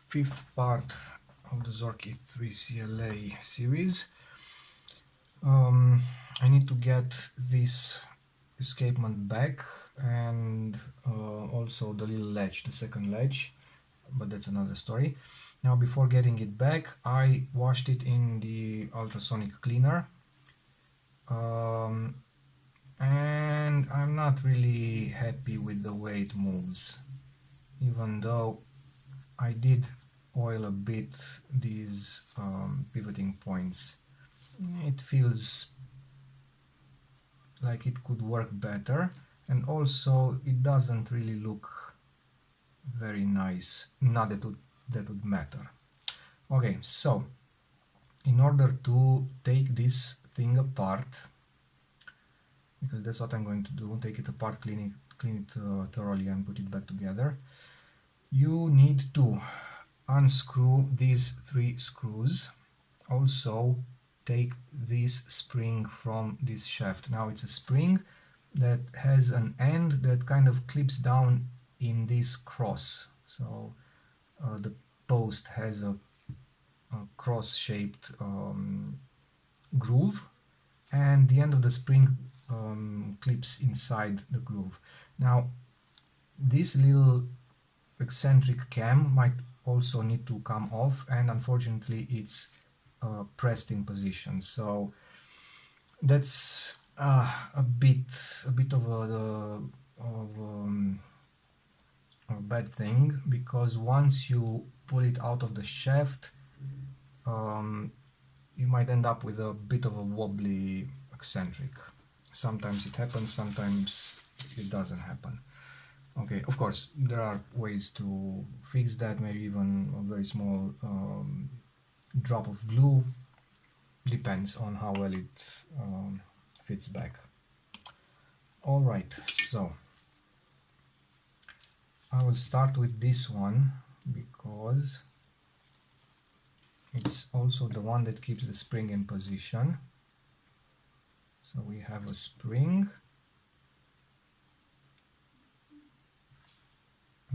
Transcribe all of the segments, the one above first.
fifth part of the Zorki 3 CLA series. I need to get this escapement back and also the little latch, the second latch, but that's another story. Now before getting it back, I washed it in the ultrasonic cleaner, and I'm not really happy with the way it moves, even though I did oil a bit these pivoting points. It feels like it could work better, and also it doesn't really look very nice. Not that would matter. Okay, so in order to take this thing apart, because that's what I'm going to do, take it apart, clean it thoroughly and put it back together, you need to unscrew these 3 screws. Also take this spring from this shaft. Now it's a spring that has an end that kind of clips down in this cross, so the post has a cross-shaped groove, and the end of the spring clips inside the groove. Now this little eccentric cam might also need to come off, and unfortunately it's pressed in position, so that's a bit of a bad thing, because once you pull it out of the shaft, you might end up with a bit of a wobbly eccentric. Sometimes it happens, sometimes it doesn't happen. Okay, of course there are ways to fix that, maybe even a very small drop of glue, depends on how well it fits back. Alright, so I will start with this one because it's also the one that keeps the spring in position. So we have a spring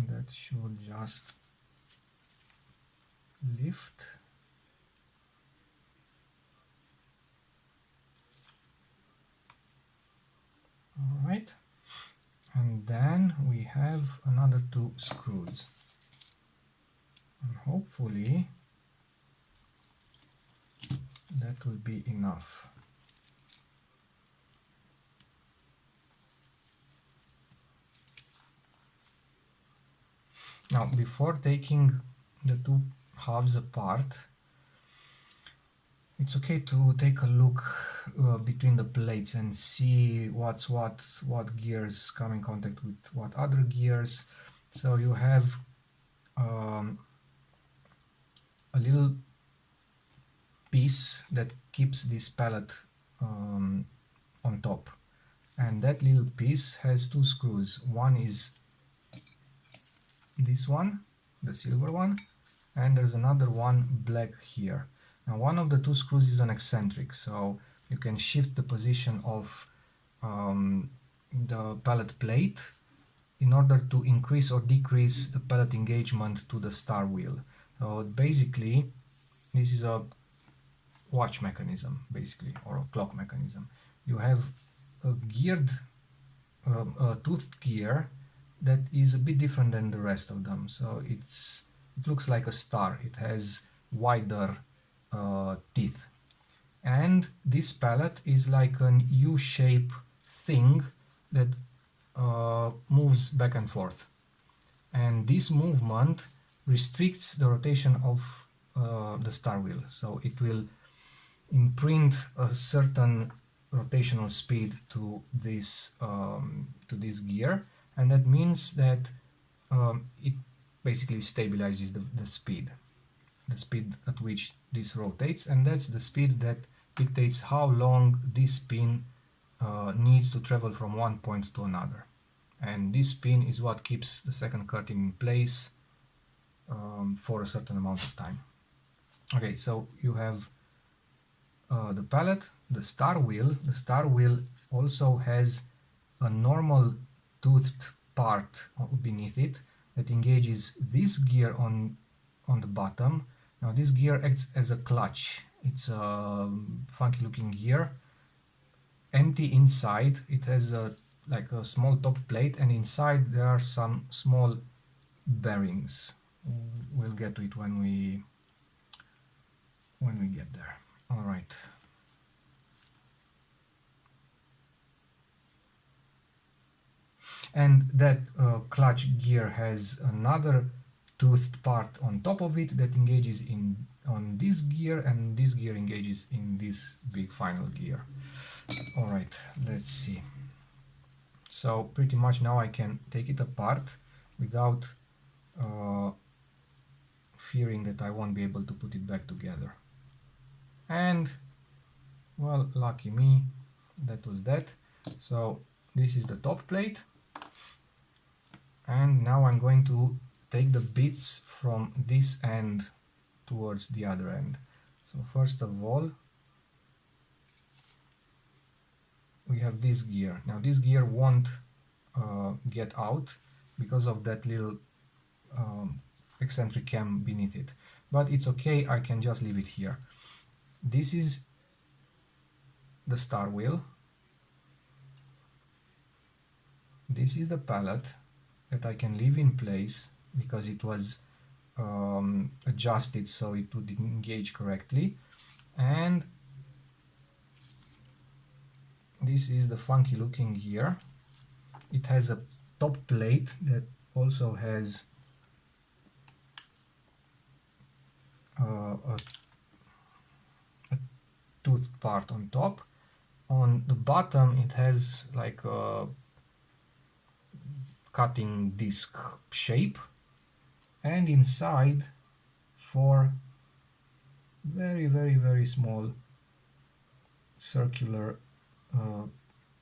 that should just lift. Alright, and then we have another 2 screws, and hopefully that will be enough. Now before taking the 2 halves apart, it's okay to take a look between the plates and see what gears come in contact with what other gears. So you have a little piece that keeps this pallet on top, and that little piece has 2 screws. One is this one, the silver one, and there's another one black here. Now one of the 2 screws is an eccentric, so you can shift the position of the pallet plate in order to increase or decrease the pallet engagement to the star wheel. So basically this is a watch mechanism, basically, or a clock mechanism. You have a geared, a toothed gear that is a bit different than the rest of them. So it looks like a star. It has wider teeth, and this pallet is like an U-shape thing that moves back and forth, and this movement restricts the rotation of the star wheel, so it will imprint a certain rotational speed to this gear, and that means that it basically stabilizes the speed at which this rotates, and that's the speed that dictates how long this pin needs to travel from one point to another, and this pin is what keeps the second curtain in place for a certain amount of time. Okay, so you have the pallet, the star wheel. The star wheel also has a normal toothed part beneath it that engages this gear on on the bottom. Now this gear acts as a clutch. It's a funky looking gear, empty inside. It has like a small top plate, and inside there are some small bearings. We'll get to it when we get there. All right. And that clutch gear has another toothed part on top of it that engages on this gear, and this gear engages in this big final gear. All right, let's see. So pretty much now I can take it apart without fearing that I won't be able to put it back together. And well, lucky me, that was that. So this is the top plate, and now I'm going to take the bits from this end towards the other end. So first of all, we have this gear. Now this gear won't get out because of that little eccentric cam beneath it, but it's okay, I can just leave it here. This is the star wheel. This is the pallet that I can leave in place because it was adjusted so it would engage correctly. And this is the funky looking gear. It has a top plate that also has a toothed part on top. On the bottom it has like a cutting disc shape, and inside 4 very small circular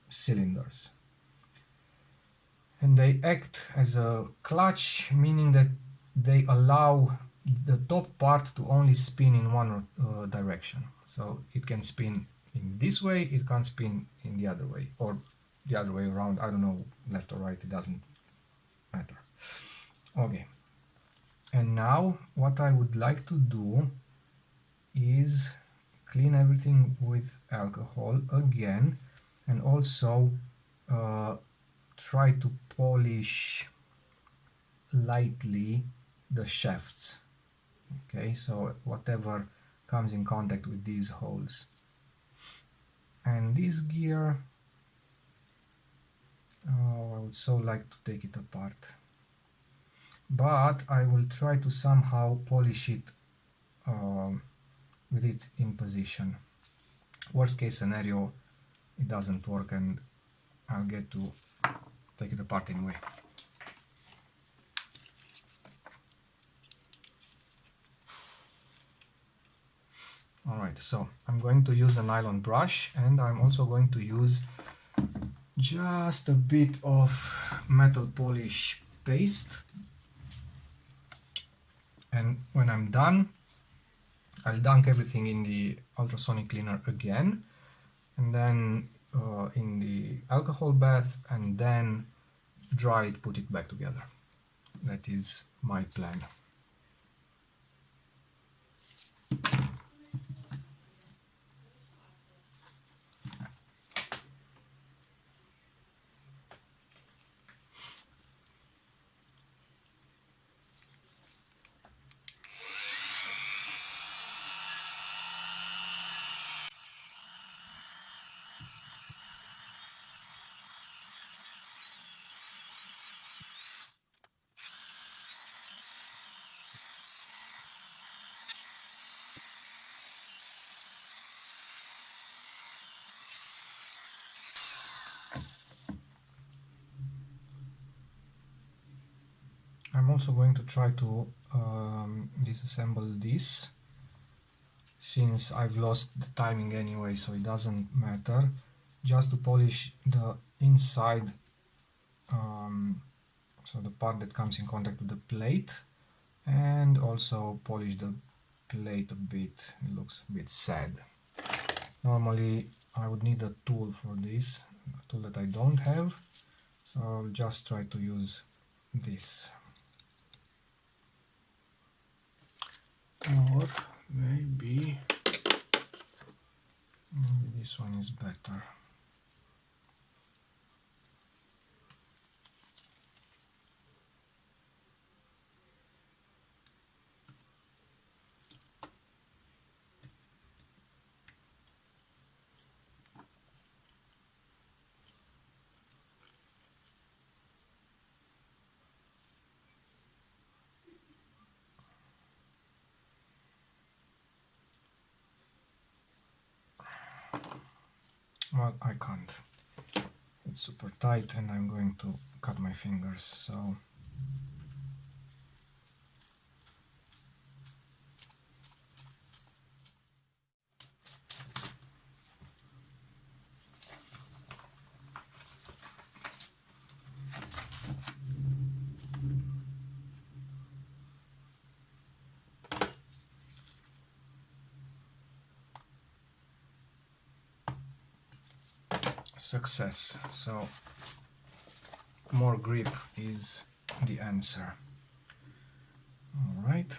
cylinders, and they act as a clutch, meaning that they allow the top part to only spin in one direction. So it can spin in this way, it can't spin in the other way, or the other way around, I don't know, left or right, it doesn't matter. Okay, and now what I would like to do is clean everything with alcohol again, and also try to polish lightly the shafts. Okay, so whatever comes in contact with these holes. And this gear, oh, I would so like to take it apart, but I will try to somehow polish it with it in position. Worst case scenario, it doesn't work and I'll get to take it apart anyway. Alright, so I'm going to use a nylon brush, and I'm also going to use just a bit of metal polish paste. And when I'm done, I'll dunk everything in the ultrasonic cleaner again, and then in the alcohol bath, and then dry it, put it back together. That is my plan. I'm also going to try to disassemble this, since I've lost the timing anyway, so it doesn't matter, just to polish the inside, so the part that comes in contact with the plate, and also polish the plate a bit. It looks a bit sad. Normally I would need a tool for this, a tool that I don't have, so I'll just try to use this. Or maybe this one is better. Well, I can't. It's super tight and I'm going to cut my fingers, so success. So more grip is the answer. All right.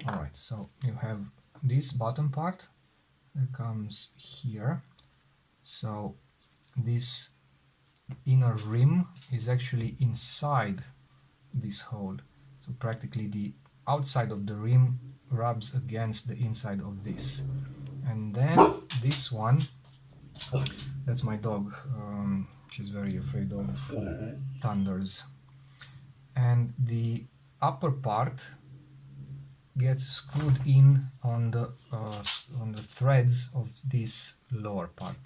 All right, so you have this bottom part that comes here. So this inner rim is actually inside this hole. So practically the outside of the rim rubs against the inside of this. And then this one, that's my dog. She's very afraid of thunders. And the upper part gets screwed in on the threads of this lower part.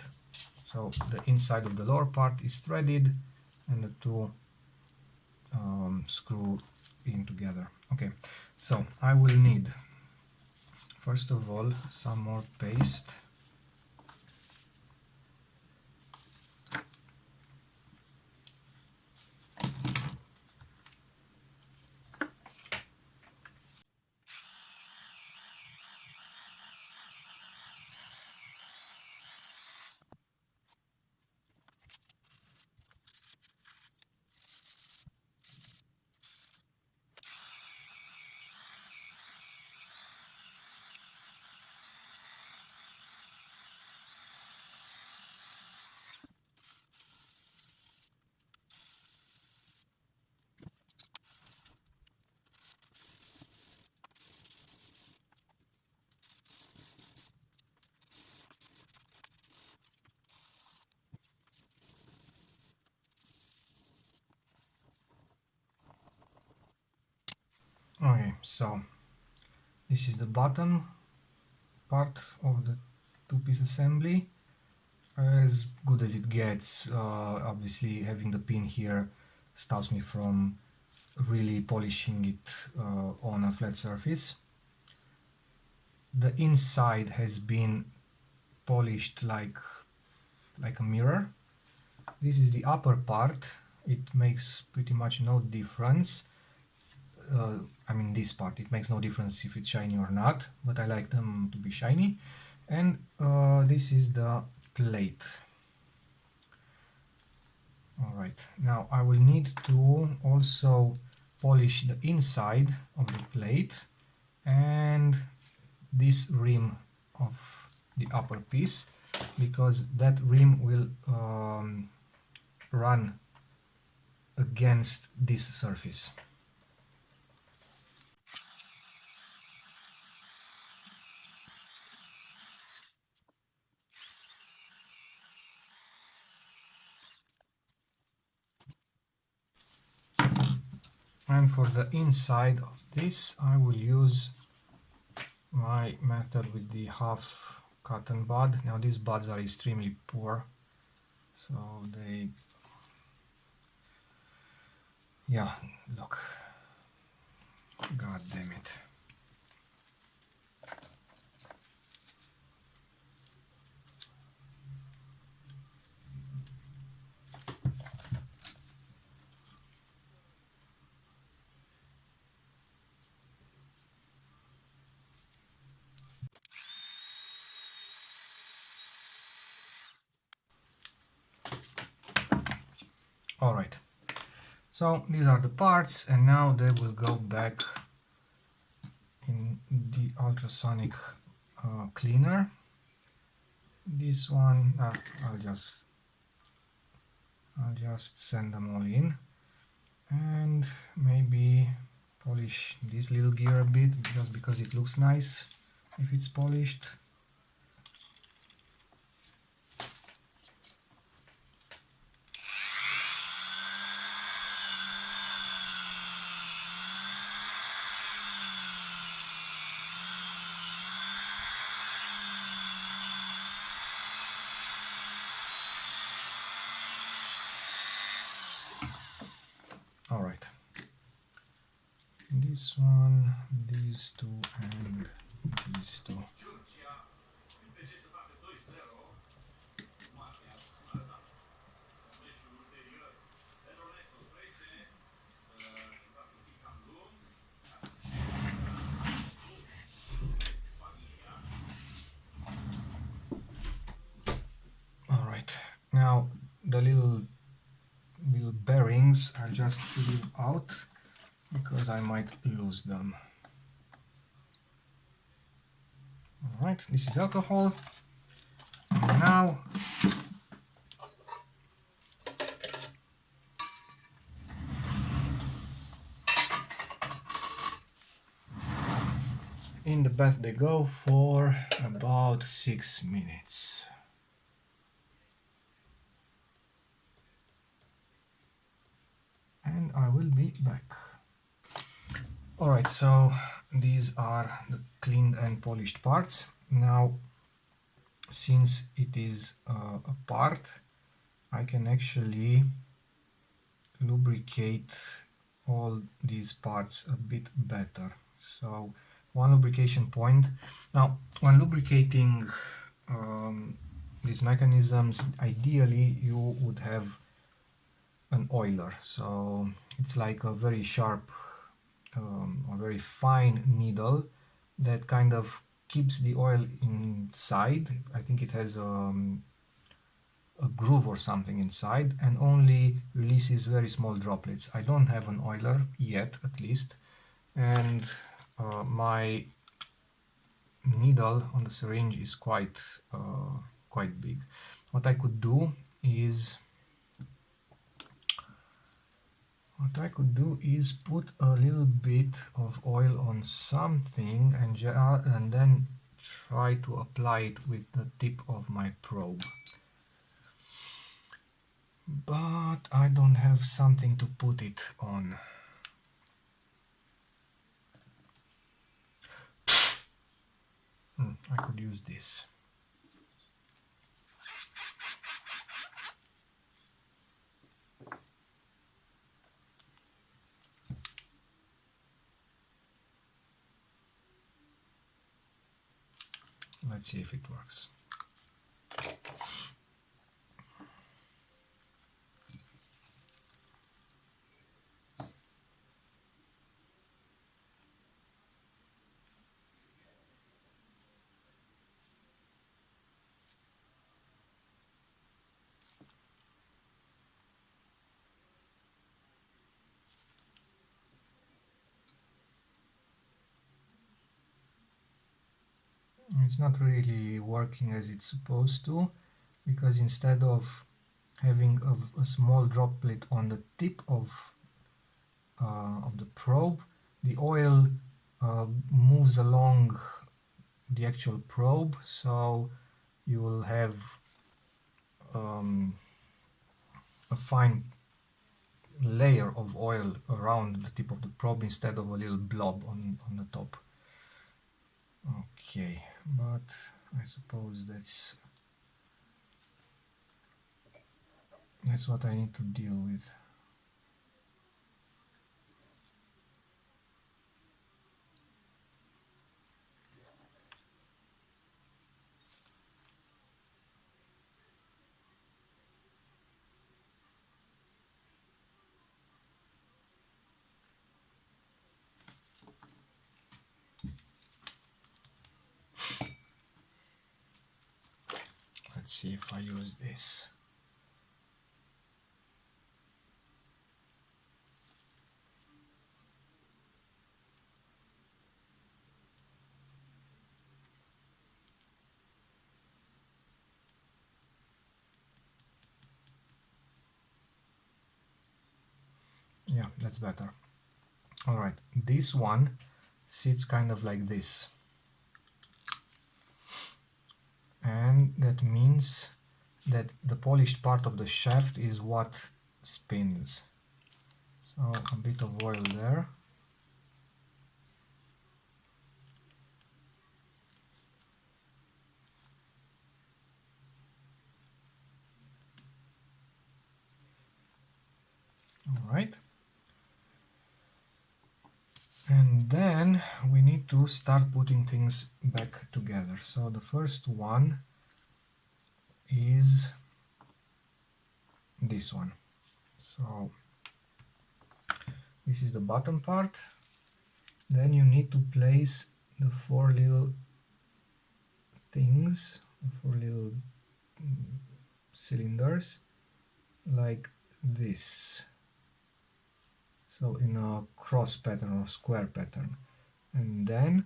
So the inside of the lower part is threaded and the two screw in together. Okay, so I will need first of all some more paste. Okay, so this is the bottom part of the two-piece assembly, as good as it gets. Obviously having the pin here stops me from really polishing it on a flat surface. The inside has been polished like a mirror. This is the upper part. It makes pretty much no difference. I mean this part, it makes no difference if it's shiny or not, but I like them to be shiny. And this is the plate. Alright, now I will need to also polish the inside of the plate and this rim of the upper piece, because that rim will run against this surface. And for the inside of this I will use my method with the half cotton bud. Now these buds are extremely poor, so they, yeah, look, god damn it. Alright, so these are the parts, and now they will go back in the ultrasonic cleaner. This one, I'll just send them all in, and maybe polish this little gear a bit, just because it looks nice if it's polished. All right, this one, these two, and these two. All right, now the little bearings I'll just leave out because I might lose them. All right, this is alcohol. And now in the bath they go for about 6 minutes. And I will be back. Alright, so these are the cleaned and polished parts. Now, since it is a part, I can actually lubricate all these parts a bit better. So one lubrication point. Now, when lubricating these mechanisms, ideally you would have an oiler. So it's like a very sharp or very fine needle that kind of keeps the oil inside. I think it has a groove or something inside, and only releases very small droplets. I don't have an oiler yet, at least, and my needle on the syringe is quite big. What I could do is put a little bit of oil on something and then try to apply it with the tip of my probe. But I don't have something to put it on. I could use this. Let's see if it works. It's not really working as it's supposed to, because instead of having a small droplet on the tip of the probe, the oil moves along the actual probe, so you will have a fine layer of oil around the tip of the probe instead of a little blob on the top. Okay, but I suppose that's what I need to deal with. Let's see if I use this. that's better. Alright, this one sits kind of like this. And that means that the polished part of the shaft is what spins. So a bit of oil there. Alright. And then we need to start putting things back together. So the first one is this one. So this is the bottom part. Then you need to place the four little things, the four little cylinders, like this. So in a cross pattern or square pattern. And then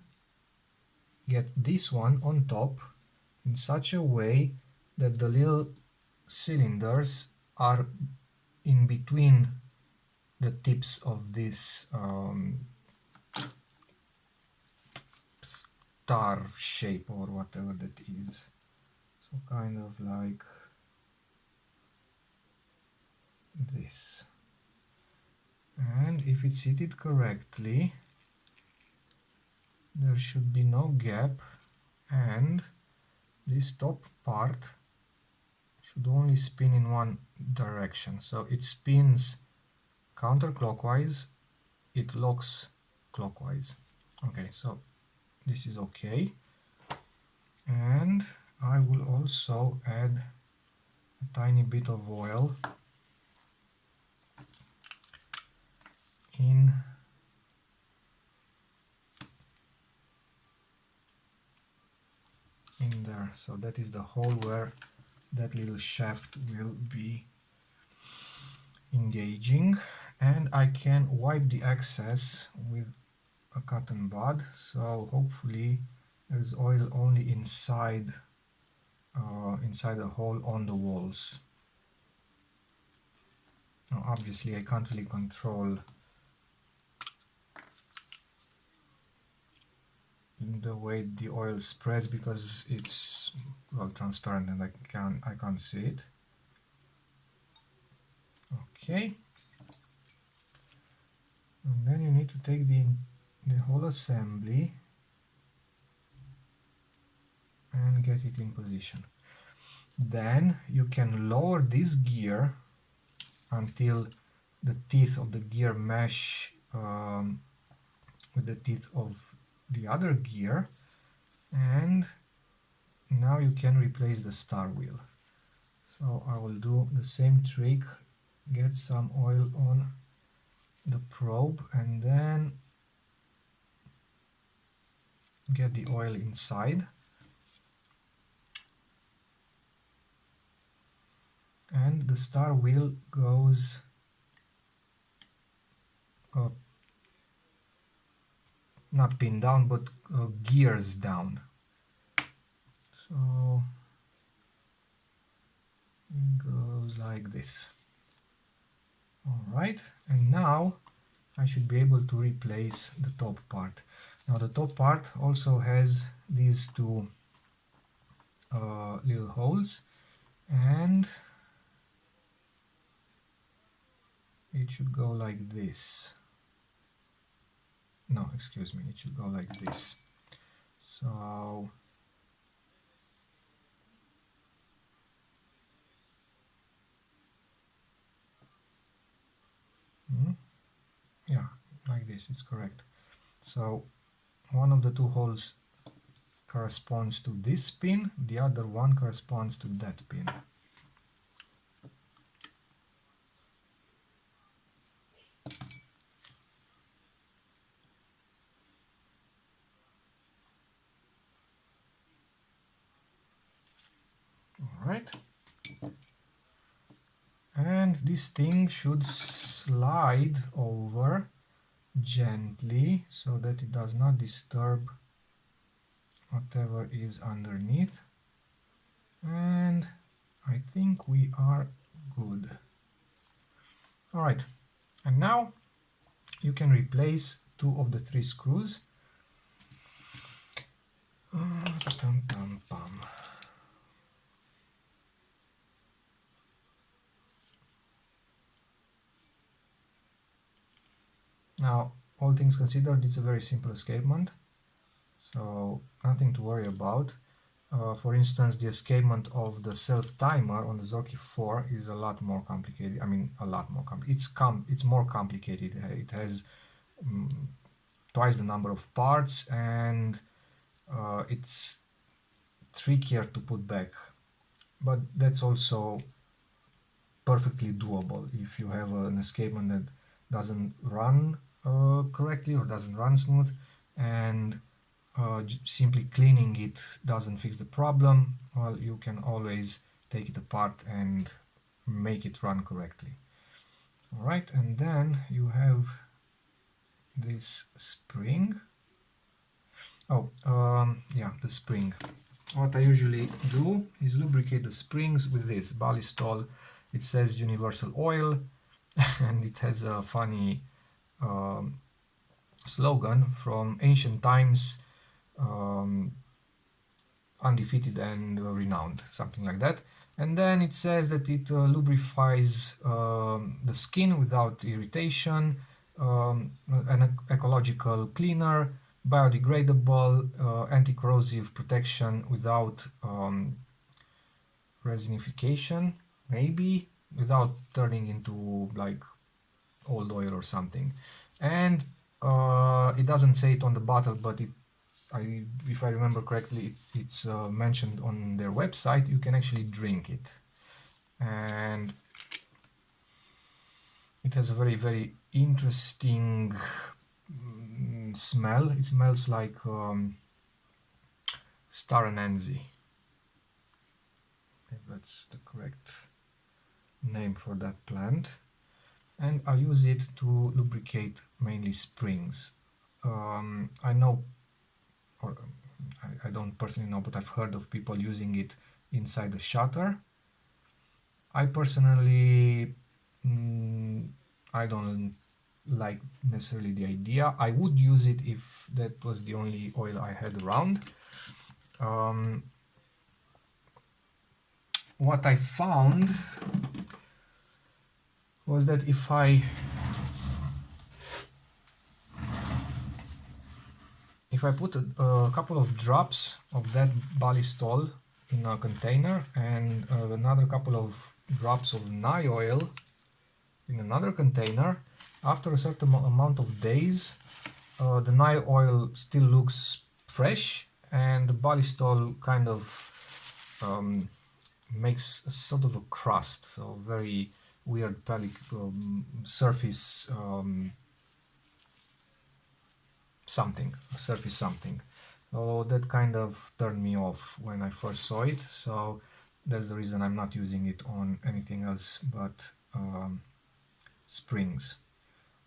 get this one on top in such a way that the little cylinders are in between the tips of this star shape or whatever that is. So kind of like this. And if it's seated correctly, there should be no gap, and this top part should only spin in one direction. So it spins counterclockwise, it locks clockwise. Okay, so this is okay. And I will also add a tiny bit of oil in there. So that is the hole where that little shaft will be engaging, and I can wipe the excess with a cotton bud, so hopefully there's oil only inside the hole on the walls. Now obviously I can't really control the way the oil spreads because it's well transparent and I can't see it. Okay, and then you need to take the whole assembly and get it in position. Then you can lower this gear until the teeth of the gear mesh with the teeth of the other gear, and now you can replace the star wheel. So I will do the same trick, get some oil on the probe and then get the oil inside, and the star wheel goes not pinned down but gears down. So it goes like this. Alright, and now I should be able to replace the top part. Now the top part also has these two little holes, and it should go like this. No, excuse me, it should go like this. So yeah, like this, it's correct. So one of the two holes corresponds to this pin, the other one corresponds to that pin. Alright, and this thing should slide over gently so that it does not disturb whatever is underneath, and I think we are good. Alright, and now you can replace 2 of the 3 screws. Now, all things considered, it's a very simple escapement, so nothing to worry about. For instance, the escapement of the self-timer on the Zorki 4 is a lot more complicated. I mean, a lot more complicated. It's more complicated. It has twice the number of parts, and it's trickier to put back. But that's also perfectly doable if you have an escapement that doesn't run correctly or doesn't run smooth, and simply cleaning it doesn't fix the problem. Well, you can always take it apart and make it run correctly. Alright, and then you have this spring. Yeah, the spring. What I usually do is lubricate the springs with this Ballistol. It says universal oil and it has a funny slogan from ancient times, undefeated and renowned, something like that. And then it says that it lubrifies the skin without irritation, an ecological cleaner, biodegradable, anti-corrosive protection without resinification, maybe, without turning into like old oil or something. And it doesn't say it on the bottle, but if I remember correctly, it's mentioned on their website. You can actually drink it, and it has a very, very interesting smell. It smells like star anansi. If that's the correct name for that plant. And I use it to lubricate mainly springs. I know, or I don't personally know, but I've heard of people using it inside the shutter. I personally, I don't like necessarily the idea. I would use it if that was the only oil I had around. What I found was that if I put a couple of drops of that Ballistol in a container and another couple of drops of Nye oil in another container, after a certain amount of days, the Nye oil still looks fresh, and the Ballistol kind of makes a sort of a crust, so very weird surface something. So that kind of turned me off when I first saw it, so that's the reason I'm not using it on anything else but springs.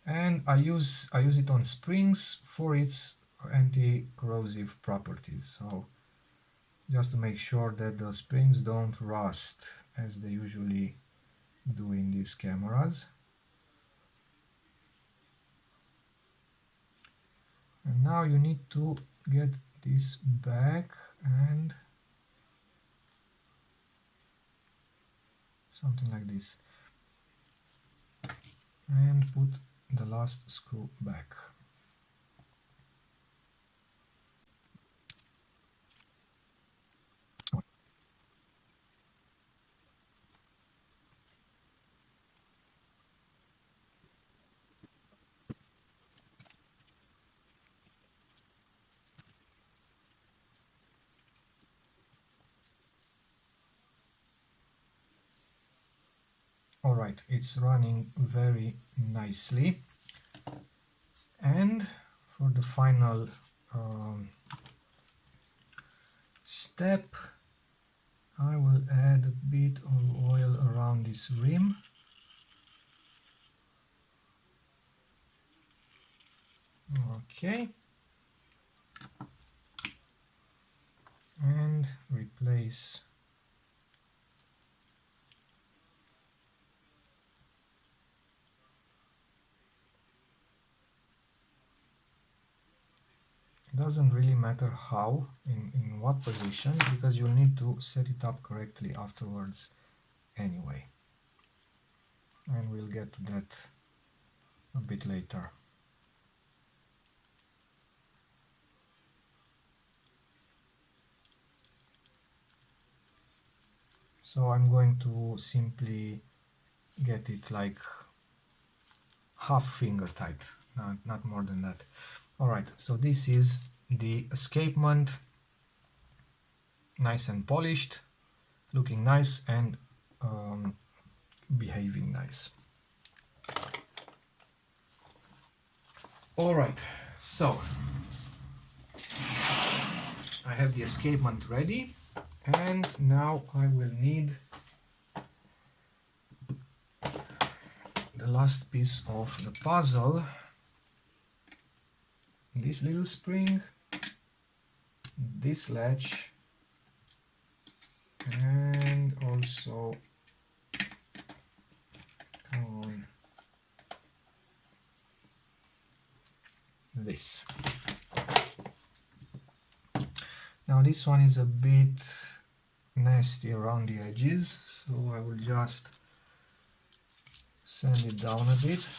And I use it on springs for its anti-corrosive properties, so just to make sure that the springs don't rust as they usually do in these cameras. And now you need to get this back and something like this, and put the last screw back. Alright, it's running very nicely. And for the final step, I will add a bit of oil around this rim. Okay. And replace doesn't really matter how, in what position, because you'll need to set it up correctly afterwards anyway. And we'll get to that a bit later. So I'm going to simply get it like half finger tight, not more than that. Alright, so this is the escapement, nice and polished, looking nice and behaving nice. Alright, so I have the escapement ready, and now I will need the last piece of the puzzle, this little spring, this latch, and also, come on, this. Now this one is a bit nasty around the edges, so I will just sand it down a bit.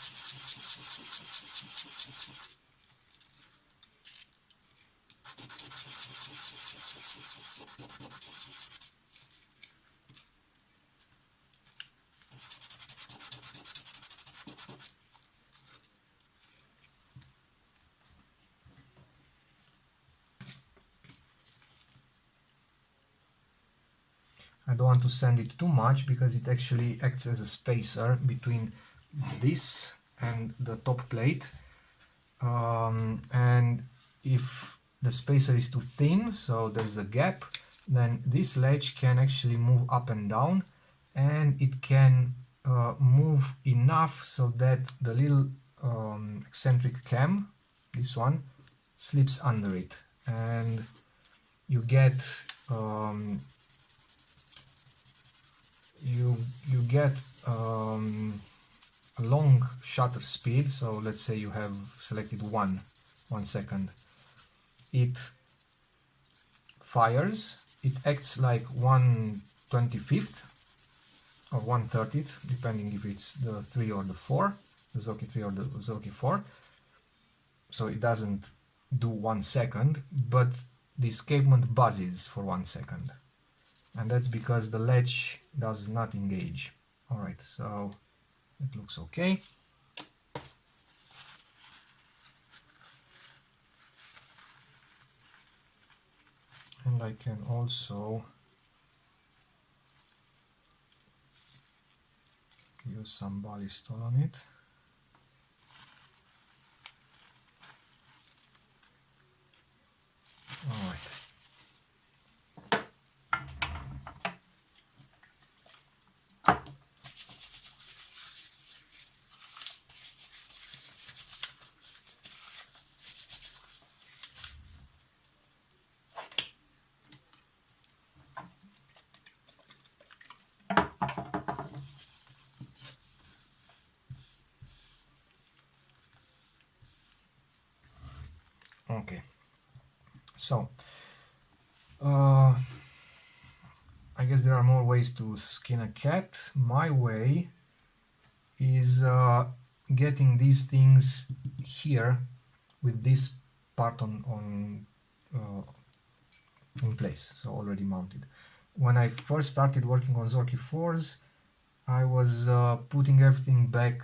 I don't want to sand it too much because it actually acts as a spacer between this and the top plate, and if the spacer is too thin, so there's a gap, then this ledge can actually move up and down, and it can move enough so that the little eccentric cam, this one, slips under it, and you get you get a long shutter speed. So let's say you have selected 1 second, it fires, it acts like 1/25 or 1/30, depending if it's the 3 or the 4, the Zorki 3 or the Zorki 4. So it doesn't do 1 second, but the escapement buzzes for 1 second, and that's because the latch does not engage. Alright, so it looks okay. And I can also use some ballistol on it. Alright. Okay, so I guess there are more ways to skin a cat. My way is getting these things here with this part on in place, so already mounted. When I first started working on Zorki 4s, I was putting everything back,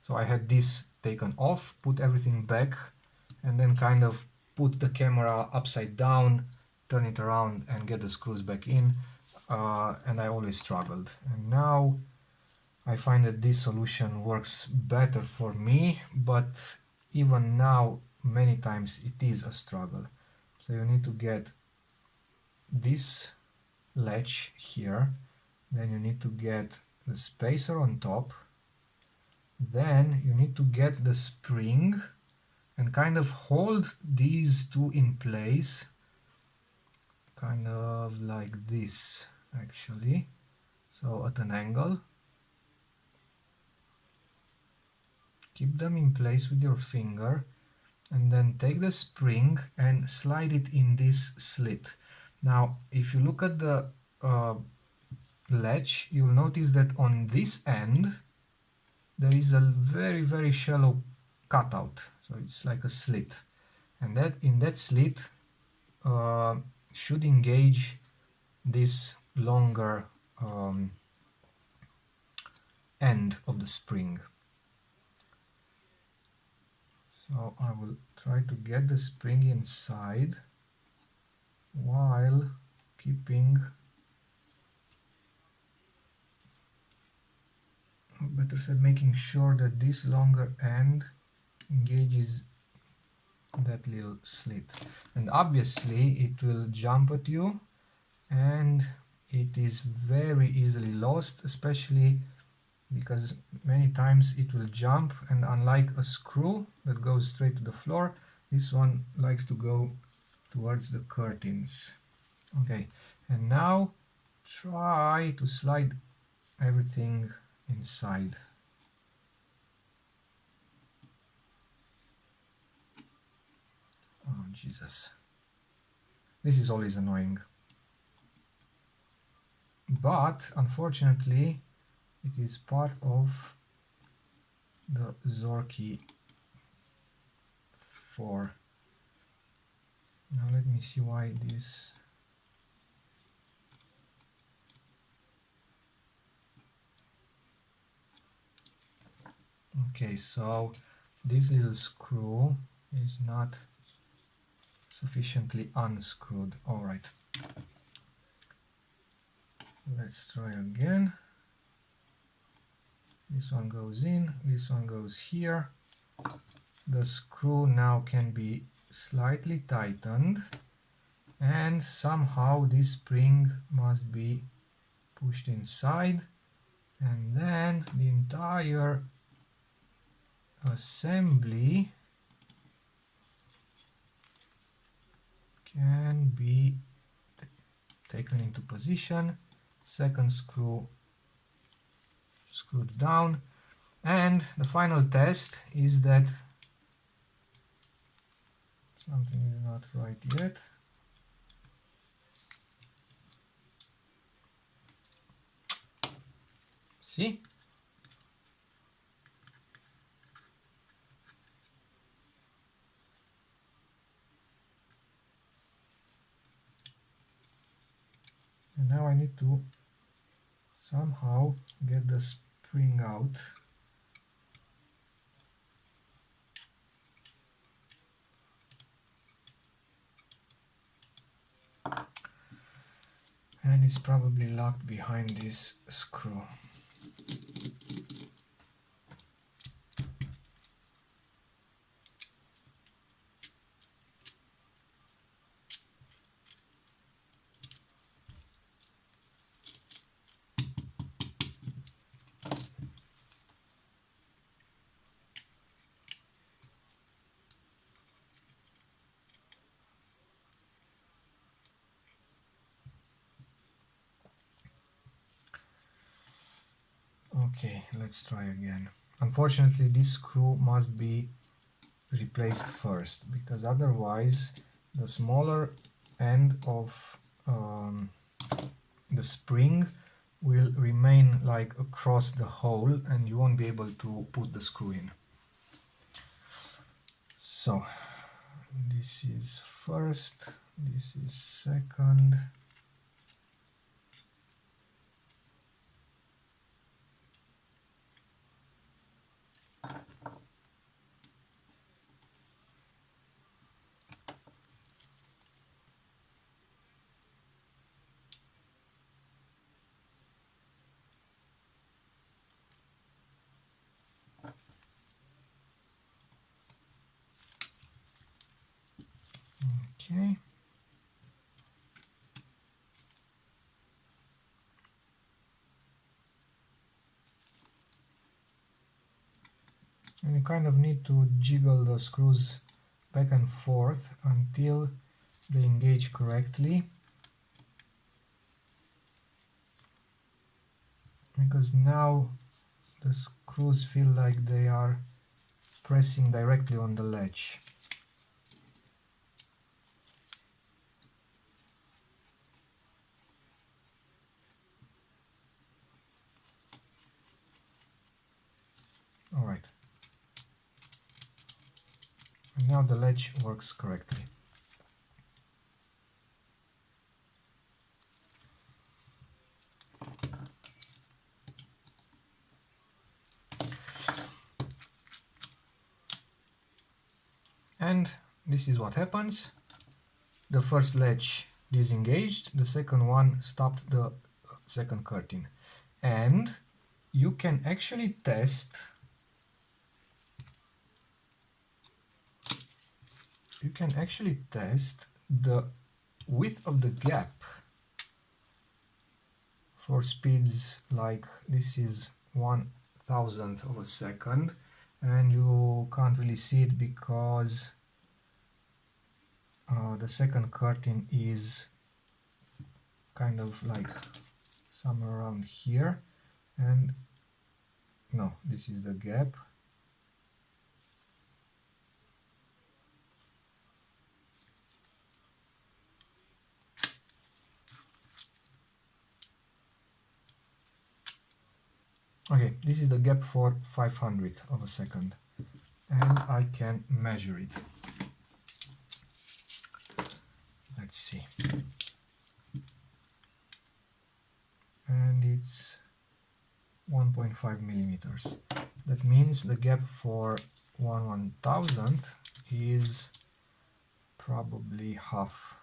so I had this taken off, put everything back, and then kind of put the camera upside down, turn it around and get the screws back in, and I always struggled. And now I find that this solution works better for me, but even now many times it is a struggle. So you need to get this latch here, then you need to get the spacer on top, then you need to get the spring and kind of hold these two in place, kind of like this actually, so at an angle. Keep them in place with your finger, and then take the spring and slide it in this slit. Now if you look at the latch, you'll notice that on this end there is a very shallow cutout, so it's like a slit, and that in that slit should engage this longer end of the spring. So I will try to get the spring inside while keeping, better said, making sure that this longer end engages that little slit. And obviously it will jump at you, and it is very easily lost, especially because many times it will jump, and unlike a screw that goes straight to the floor, this one likes to go towards the curtains. Okay, and now try to slide everything inside. Oh Jesus, this is always annoying, but unfortunately it is part of the Zorki 4. Now let me see why this. Okay, so this little screw is not sufficiently unscrewed. Alright, let's try again. This one goes in, this one goes here. The screw now can be slightly tightened, and somehow this spring must be pushed inside, and then the entire assembly can be taken into position. Second screw screwed down, and the final test is that something is not right yet. See? And now I need to somehow get the spring out. And it's probably locked behind this screw. Okay, let's try again. Unfortunately, this screw must be replaced first, because otherwise the smaller end of the spring will remain like across the hole, and you won't be able to put the screw in. So this is first, this is second. Okay. And you kind of need to jiggle the screws back and forth until they engage correctly, because now the screws feel like they are pressing directly on the latch. Now the latch works correctly. And this is what happens. The first latch disengaged, the second one stopped the second curtain. And you can actually test the width of the gap for speeds like this is 1,000th of a second, and you can't really see it because the second curtain is kind of like somewhere around here, and no, this is the gap. Okay, this is the gap for 500th of a second, and I can measure it. Let's see. And it's 1.5 millimeters. That means the gap for 1/1000th is probably half.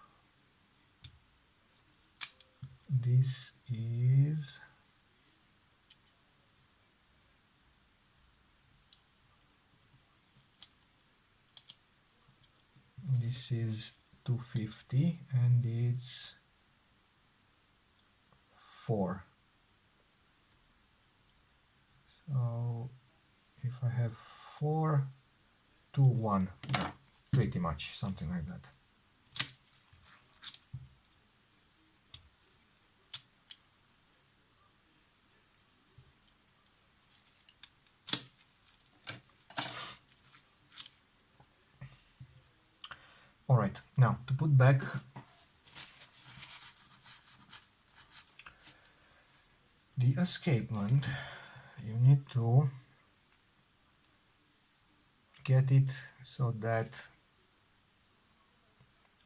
This is this is 250 and it's 4. So if I have 4 to 1, yeah, pretty much something like that. Alright, now to put back the escapement, you need to get it so that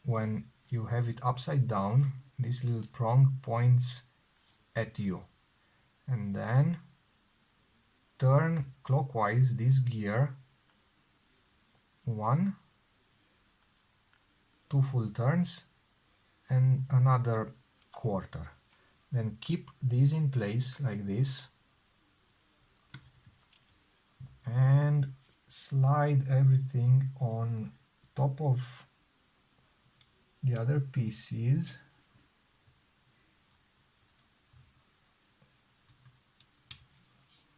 when you have it upside down, this little prong points at you, and then turn clockwise this gear 1, 2 full turns and another quarter. Then keep these in place like this and slide everything on top of the other pieces.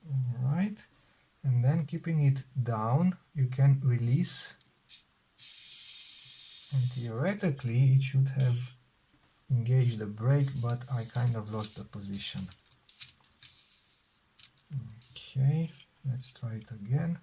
Alright, and then keeping it down, you can release, and theoretically it should have engaged the brake, but I kind of lost the position. Okay, let's try it again.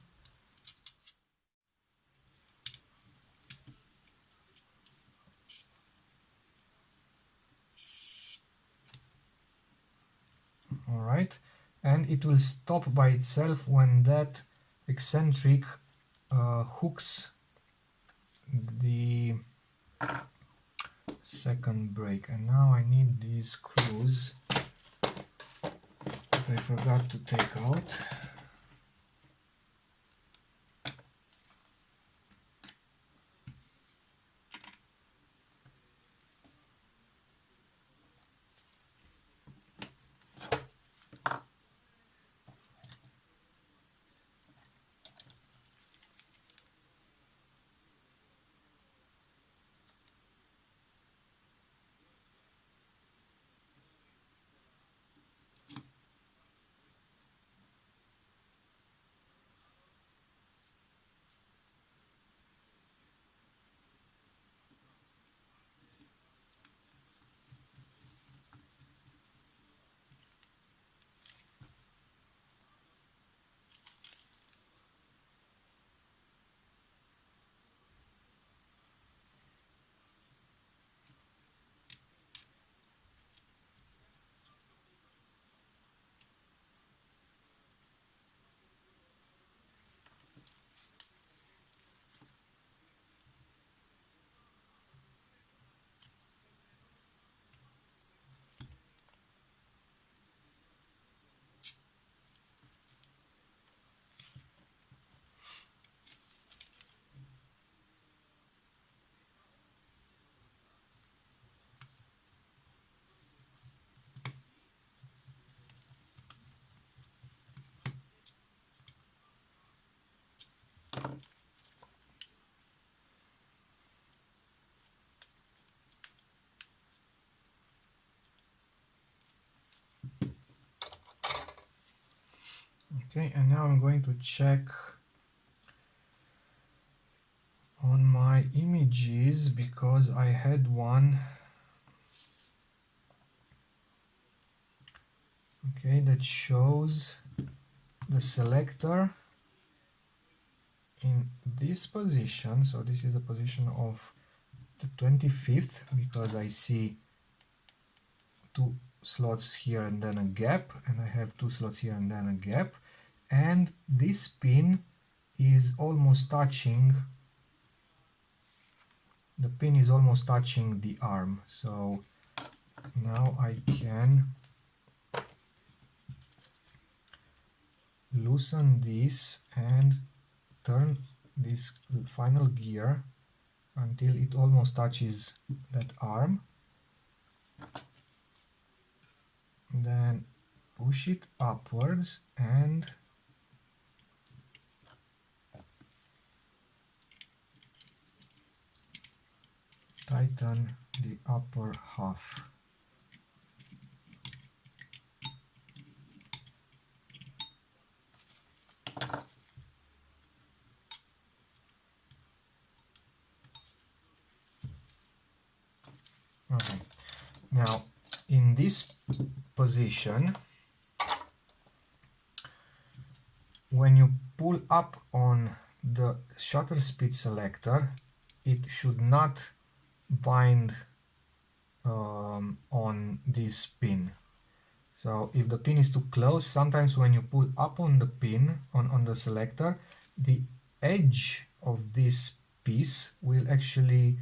Alright, and it will stop by itself when that eccentric hooks the second brake. And now I need these screws that I forgot to take out. Okay, and now I'm going to check on my images because I had one, okay, that shows the selector in this position. So this is the position of the 25th because I see two slots here and then a gap, and I have two slots here and then a gap, and this pin is almost touching, the pin is almost touching the arm. So now I can loosen this and turn this final gear until it almost touches that arm, then push it upwards and tighten the upper half. Okay, now in this position, when you pull up on the shutter speed selector, it should not bind on this pin. So if the pin is too close, sometimes when you pull up on the pin, on the selector, the edge of this piece will actually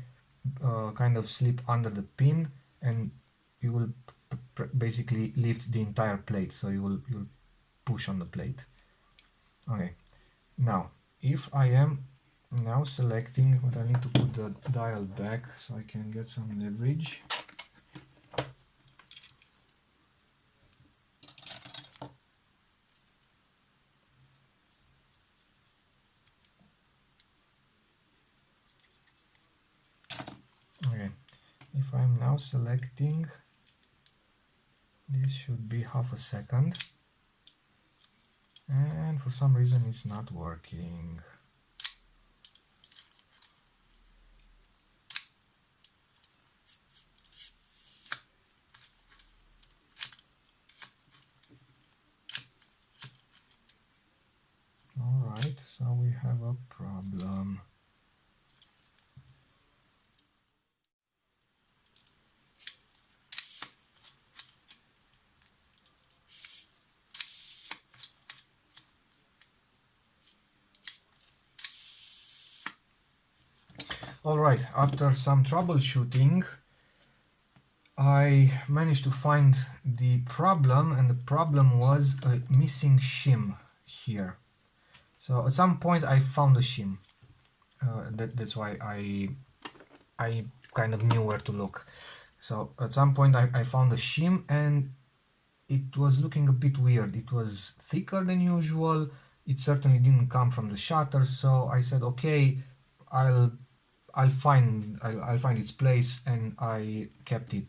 kind of slip under the pin, and you will basically lift the entire plate, so you'll push on the plate. Okay, now if I am now selecting, but I need to put the dial back so I can get some leverage. Okay, if I'm now selecting, this should be half a second, and for some reason it's not working. Alright, so we have a problem. Alright, after some troubleshooting, I managed to find the problem, and the problem was a missing shim here. So at some point I found a shim. That's why I kind of knew where to look. So at some point I found a shim, and it was looking a bit weird. It was thicker than usual. It certainly didn't come from the shutter. So I said, okay, I'll find its place, and I kept it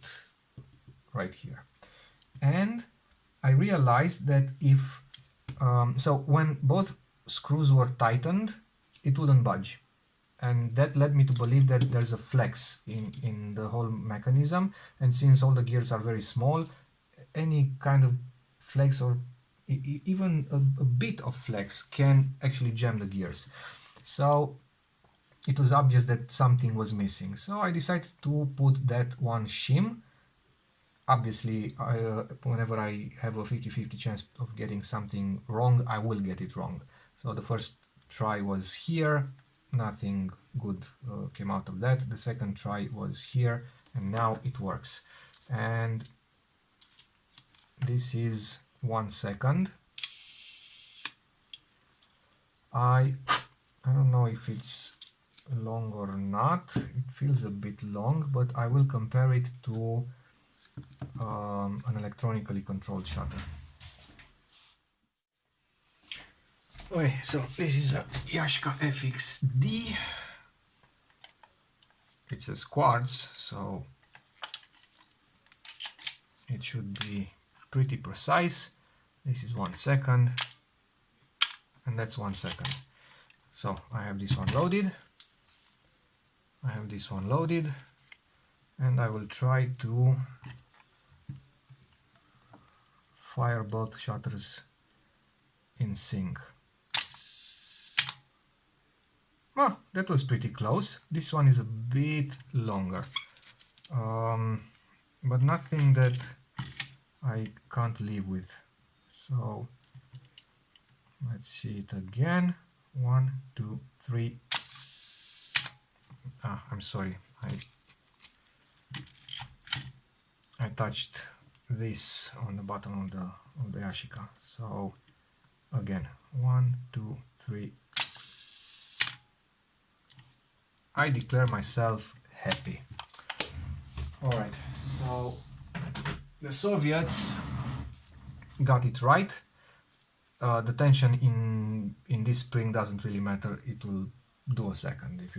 right here. And I realized that if so when both screws were tightened, it wouldn't budge, and that led me to believe that there's a flex in the whole mechanism. And since all the gears are very small, any kind of flex or even a bit of flex can actually jam the gears. So it was obvious that something was missing. So I decided to put that one shim. Obviously, whenever I have a 50-50 chance of getting something wrong, I will get it wrong. So the first try was here, nothing good came out of that. The second try was here, and now it works. And this is 1 second. I don't know if it's long or not. It feels a bit long, but I will compare it to an electronically controlled shutter. Okay, so this is a Yashica FXD. It says quartz, so it should be pretty precise. This is 1 second. and that's 1 second. So I have this one loaded, I have this one loaded, and I will try to fire both shutters in sync. Oh, that was pretty close. This one is a bit longer, but nothing that I can't live with. So let's see it again. 1, 2, 3. I'm sorry, I touched this on the bottom of the Yashica. So again, 1, 2, 3. I declare myself happy. Alright, so the Soviets got it right. The tension in this spring doesn't really matter. It will do a second if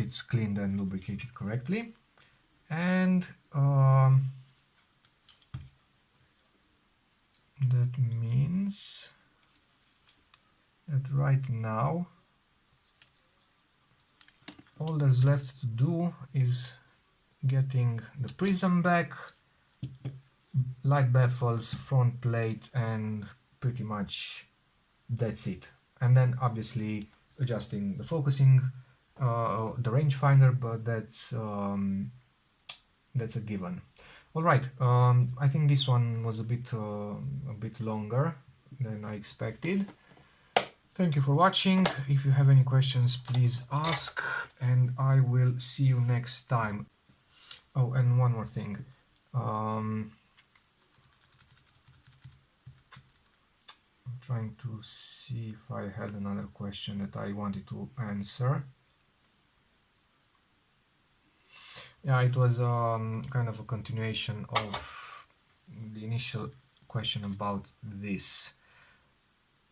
it's cleaned and lubricated correctly. And that means that right now all there's left to do is getting the prism back, light baffles, front plate, and pretty much that's it. And then obviously adjusting the focusing, the rangefinder, but that's a given. All right, I think this one was a bit longer than I expected. Thank you for watching. If you have any questions, please ask, and I will see you next time. Oh, and one more thing. I'm trying to see if I had another question that I wanted to answer. Yeah, it was kind of a continuation of the initial question about this.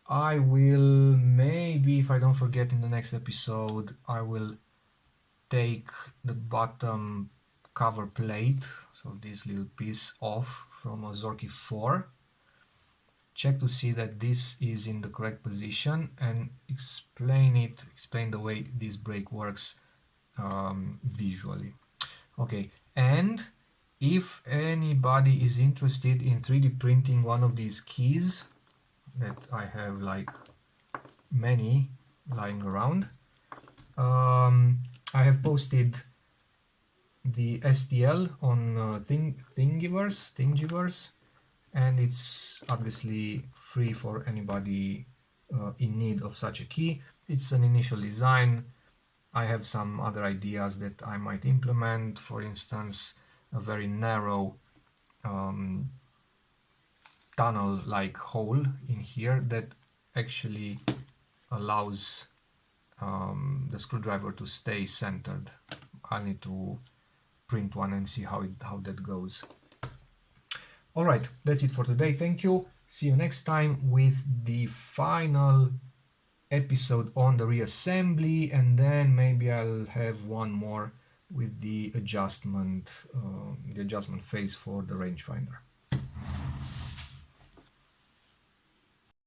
I will, maybe if I don't forget in the next episode, I will take the bottom cover plate, so this little piece, off from a Zorki 4. Check to see that this is in the correct position and explain the way this brake works visually. Okay, and if anybody is interested in 3D printing one of these keys, that I have like many lying around, I have posted the STL on Thingiverse, and it's obviously free for anybody in need of such a key. It's an initial design. I have some other ideas that I might implement, for instance a very narrow tunnel-like hole in here that actually allows the screwdriver to stay centered. I'll need to print one and see how that goes. Alright, that's it for today. Thank you. See you next time with the final episode on the reassembly, and then maybe I'll have one more with the adjustment phase for the rangefinder.